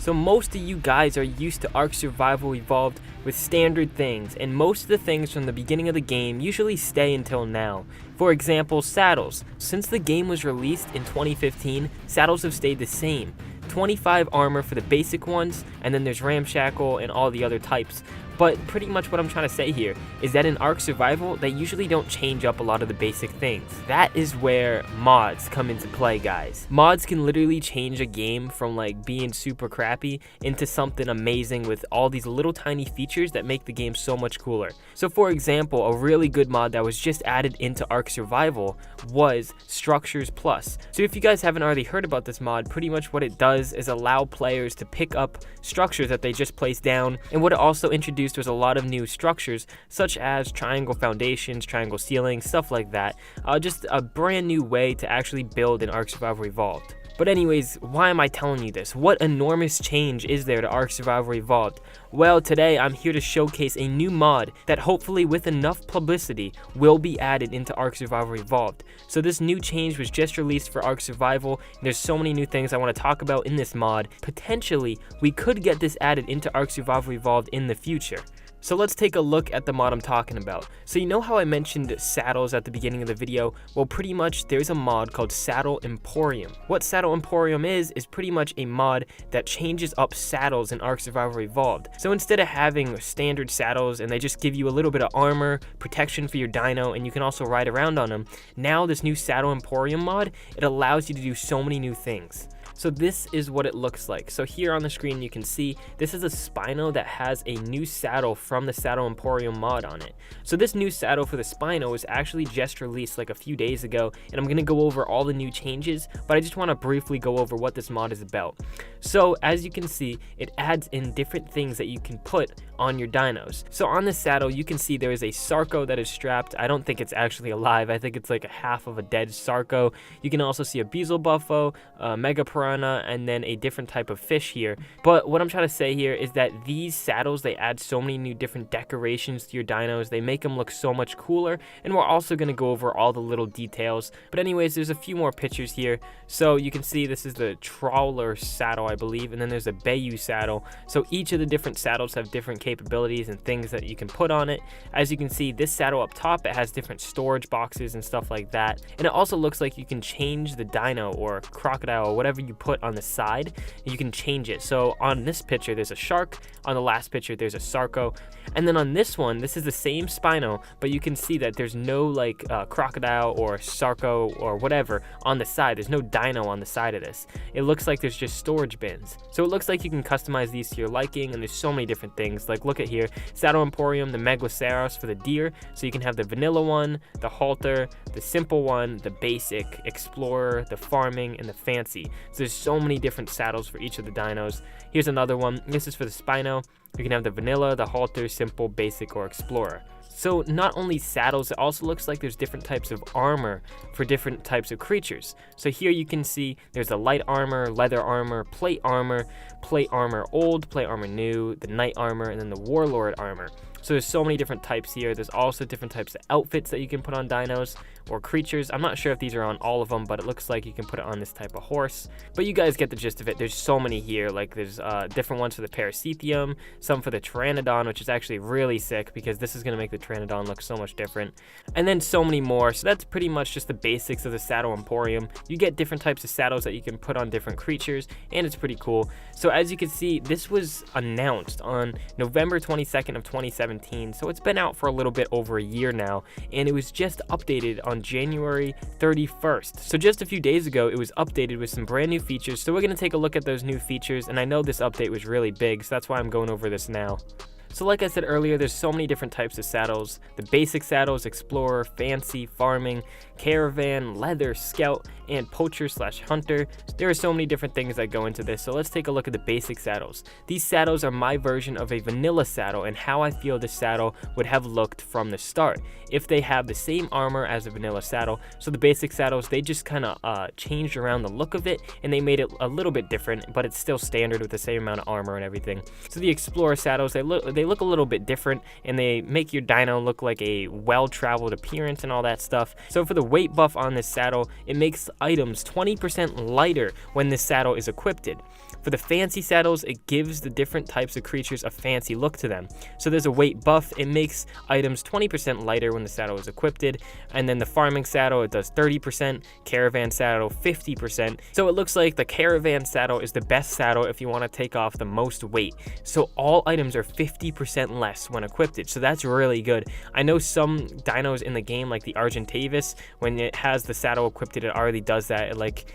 So most of you guys are used to Ark Survival Evolved with standard things, and most of the things from the beginning of the game usually stay until now. For example, saddles. Since the game was released in 2015, saddles have stayed the same. 25 armor for the basic ones, and then there's ramshackle and all the other types. But pretty much what I'm trying to say here is that in Ark Survival, they usually don't change up a lot of the basic things. That is where mods come into play, guys. Mods can literally change a game from like being super crappy into something amazing with all these little tiny features that make the game so much cooler. So for example, a really good mod that was just added into Ark Survival was Structures Plus. So if you guys haven't already heard about this mod, pretty much what it does is allow players to pick up structures that they just placed down, and what it also introduced was a lot of new structures such as triangle foundations, triangle ceilings, stuff like that. Just a brand new way to actually build in Ark Survival Evolved. But anyways, why am I telling you this? What enormous change is there to Ark Survival Evolved? Well, today I'm here to showcase a new mod that hopefully with enough publicity will be added into Ark Survival Evolved. So this new change was just released for Ark Survival, and there's so many new things I want to talk about in this mod. Potentially, we could get this added into Ark Survival Evolved in the future. So let's take a look at the mod I'm talking about. So you know how I mentioned saddles at the beginning of the video? Well, pretty much there's a mod called Saddle Emporium. What Saddle Emporium is pretty much a mod that changes up saddles in Ark Survival Evolved. So instead of having standard saddles and they just give you a little bit of armor, protection for your dino, and you can also ride around on them, now this new Saddle Emporium mod, it allows you to do so many new things. So this is what it looks like. So here on the screen you can see this is a Spino that has a new saddle from the Saddle Emporium mod on it. So this new saddle for the Spino was actually just released like a few days ago, and I'm going to go over all the new changes, but I just want to briefly go over what this mod is about. So as you can see, it adds in different things that you can put on your dinos. So on the saddle you can see there is a Sarco that is strapped. I don't think it's actually alive. I think it's like a half of a dead Sarco. You can also see a Beezel Buffo, a Mega Piranha, and then a different type of fish here. But what I'm trying to say here is that these saddles, they add so many new different decorations to your dinos. They make them look so much cooler, and we're also going to go over all the little details. But anyways, there's a few more pictures here. So you can see this is the Trawler saddle, I believe, and then there's a Bayou saddle. So each of the different saddles have different capabilities and things that you can put on it. As you can see, this saddle up top, it has different storage boxes and stuff like that. And it also looks like you can change the dino or crocodile or whatever you put on the side, you can change it. So on this picture there's a shark, on the last picture there's a Sarco, and then on this one, this is the same Spino, but you can see that there's no like crocodile or Sarco or whatever on the side. There's no dino on the side of this. It looks like there's just storage bins. So it looks like you can customize these to your liking, and there's so many different things. Like look at here, Saddle Emporium, the Megalosaurus for the deer, so you can have the vanilla one, the halter, the simple one, the basic, explorer, the farming, and the fancy. So there's so many different saddles for each of the dinos. Here's another one. This is for the Spino. You can have the vanilla, the halter, simple, basic, or explorer. So not only saddles, it also looks like there's different types of armor for different types of creatures. So here you can see there's a light armor, leather armor, plate armor old, plate armor new, the knight armor, and then the warlord armor. So there's so many different types here. There's also different types of outfits that you can put on dinos or creatures. I'm not sure if these are on all of them, but it looks like you can put it on this type of horse. But you guys get the gist of it. There's so many here. Like there's different ones for the Parasithium, some for the Pteranodon, which is actually really sick because this is going to make the Pteranodon look so much different. And then so many more. So that's pretty much just the basics of the Saddle Emporium. You get different types of saddles that you can put on different creatures, and it's pretty cool. So as you can see, this was announced on November 22nd of 2017. So it's been out for a little bit over a year now, and it was just updated on January 31st. So just a few days ago, it was updated with some brand new features. So we're going to take a look at those new features, and I know this update was really big, so that's why I'm going over this now. So like I said earlier, there's so many different types of saddles. The basic saddles, explorer, fancy, farming, caravan, leather, scout, and poacher/hunter. There are so many different things that go into this, so let's take a look at the basic saddles. These saddles are my version of a vanilla saddle and how I feel this saddle would have looked from the start if they have the same armor as a vanilla saddle. So the basic saddles, they just kind of changed around the look of it, and they made it a little bit different, but it's still standard with the same amount of armor and everything. So the explorer saddles, they look a little bit different, and they make your dino look like a well-traveled appearance and all that stuff. So for the weight buff on this saddle, it makes items 20% lighter when this saddle is equipped. For the fancy saddles, it gives the different types of creatures a fancy look to them. So there's a weight buff, it makes items 20% lighter when the saddle is equipped, and then the farming saddle, it does 30%, caravan saddle 50%. So it looks like the caravan saddle is the best saddle if you want to take off the most weight. So all items are 50% less when equipped, so that's really good. I know some dinos in the game, like the Argentavis, when it has the saddle equipped, it already does that. It like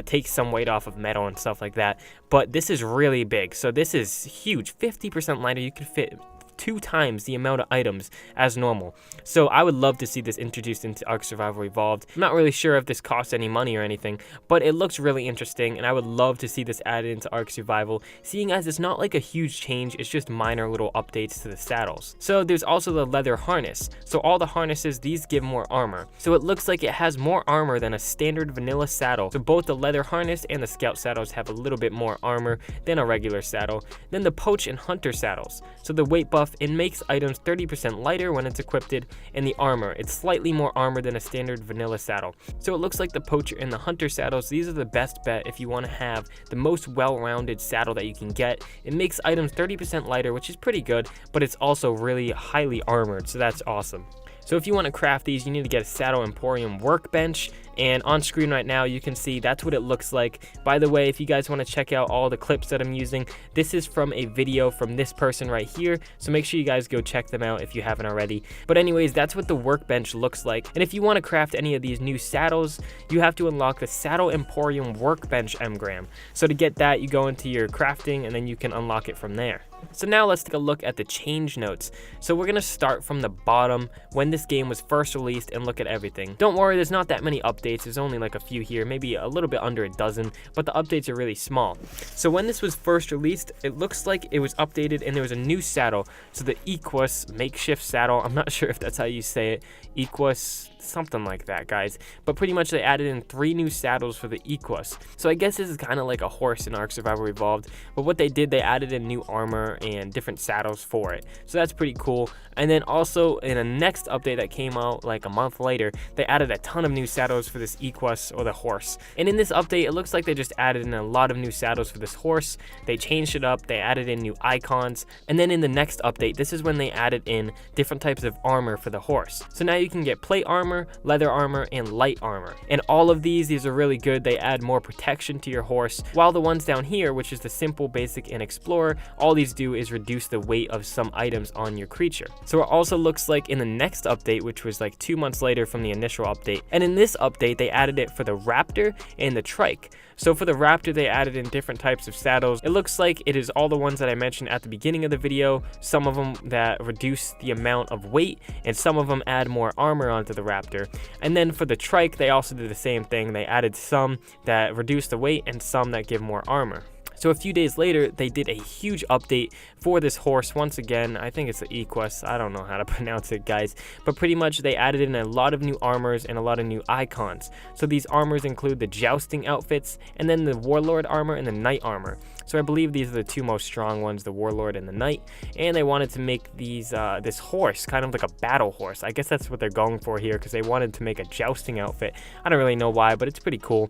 takes some weight off of metal and stuff like that. But this is really big, so this is huge. 50% lighter, you could fit 2 times the amount of items as normal. So I would love to see this introduced into Ark Survival Evolved. I'm not really sure if this costs any money or anything, but it looks really interesting, and I would love to see this added into Ark Survival, seeing as it's not like a huge change, it's just minor little updates to the saddles. So there's also the leather harness. So all the harnesses, these give more armor. So it looks like it has more armor than a standard vanilla saddle. So both the leather harness and the scout saddles have a little bit more armor than a regular saddle. Then the poach and hunter saddles. So the weight buff, it makes items 30% lighter when it's equipped, and the armor, it's slightly more armor than a standard vanilla saddle. So it looks like the poacher and the hunter saddles, these are the best bet if you want to have the most well-rounded saddle that you can get. It makes items 30% lighter, which is pretty good, but it's also really highly armored, so that's awesome. So if you want to craft these, you need to get a Saddle Emporium workbench, and on screen right now you can see that's what it looks like. By the way, if you guys want to check out all the clips that I'm using, this is from a video from this person right here, so make sure you guys go check them out if you haven't already. But anyways, that's what the workbench looks like, and if you want to craft any of these new saddles, you have to unlock the Saddle Emporium workbench engram. So to get that, you go into your crafting and then you can unlock it from there. So now let's take a look at the change notes. So we're going to start from the bottom when this game was first released and look at everything. Don't worry, there's not that many updates. There's only like a few here, maybe a little bit under a dozen, but the updates are really small. So when this was first released, it looks like it was updated and there was a new saddle. So the Equus makeshift saddle, I'm not sure if that's how you say it, Equus, something like that, guys. But pretty much they added in 3 new saddles for the Equus. So I guess this is kind of like a horse in Ark Survival Evolved, but what they did, they added in new armor and different saddles for it. So that's pretty cool. And then also in a next update that came out like a month later, they added a ton of new saddles for this Equus, or the horse. And in this update, it looks like they just added in a lot of new saddles for this horse. They changed it up, they added in new icons. And then in the next update, this is when they added in different types of armor for the horse. So now you can get plate armor, leather armor, and light armor. And all of these are really good. They add more protection to your horse, while the ones down here, which is the simple, basic, and explorer, all these do is reduce the weight of some items on your creature. So it also looks like in the next update, which was like 2 months later from the initial update, and in this update they added it for the raptor and the trike. So for the raptor, they added in different types of saddles. It looks like it is all the ones that I mentioned at the beginning of the video, some of them that reduce the amount of weight, and some of them add more armor onto the raptor. And then for the trike, they also did the same thing. They added some that reduce the weight and some that give more armor. So a few days later, they did a huge update for this horse once again. I think it's the Equus. I don't know how to pronounce it, guys. But pretty much they added in a lot of new armors and a lot of new icons. So these armors include the jousting outfits, and then the warlord armor and the knight armor. So I believe these are the 2 most strong ones, the warlord and the knight. And they wanted to make these this horse kind of like a battle horse. I guess that's what they're going for here, because they wanted to make a jousting outfit. I don't really know why, but it's pretty cool.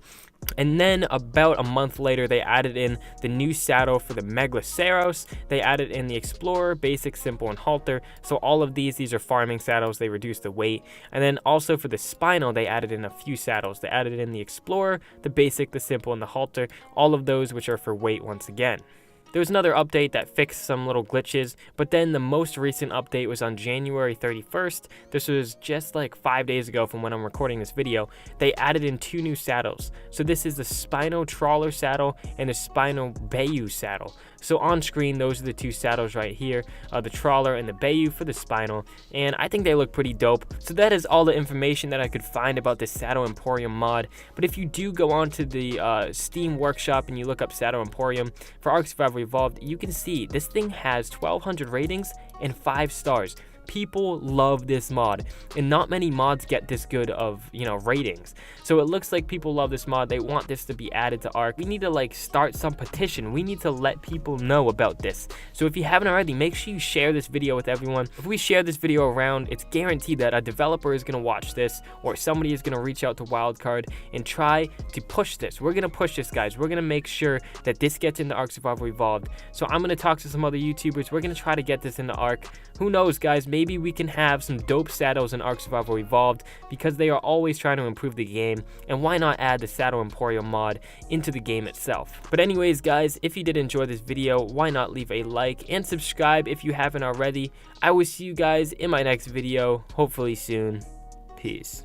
And then about a month later, they added in the new saddle for the Megaloceros. They added in the Explorer, Basic, Simple, and Halter. So all of these are farming saddles. They reduce the weight. And then also for the Spinal, they added in a few saddles. They added in the Explorer, the Basic, the Simple, and the Halter. All of those which are for weight once again. There was another update that fixed some little glitches, but then the most recent update was on January 31st. This was just like 5 days ago from when I'm recording this video. They added in 2 new saddles. So this is the Spino Trawler saddle and the Spino Bayou saddle. So on screen, those are the 2 saddles right here, the Trawler and the Bayou for the Spinal, and I think they look pretty dope. So that is all the information that I could find about this Saddle Emporium mod. But if you do go onto the Steam Workshop and you look up Saddle Emporium for Ark Survival Evolved, you can see this thing has 1,200 ratings and 5 stars. People love this mod, and not many mods get this good of, ratings. So it looks like people love this mod. They want this to be added to Ark. We need to like start some petition. We need to let people know about this. So if you haven't already, make sure you share this video with everyone. If we share this video around, it's guaranteed that a developer is going to watch this, or somebody is going to reach out to Wildcard and try to push this. We're going to push this, guys. We're going to make sure that this gets into Ark Survival Evolved. So I'm going to talk to some other YouTubers. We're going to try to get this into Ark. Who knows, guys? Maybe we can have some dope saddles in Ark Survival Evolved, because they are always trying to improve the game. And why not add the Saddle Emporium mod into the game itself? But anyways, guys, if you did enjoy this video, why not leave a like and subscribe if you haven't already. I will see you guys in my next video, hopefully soon. Peace.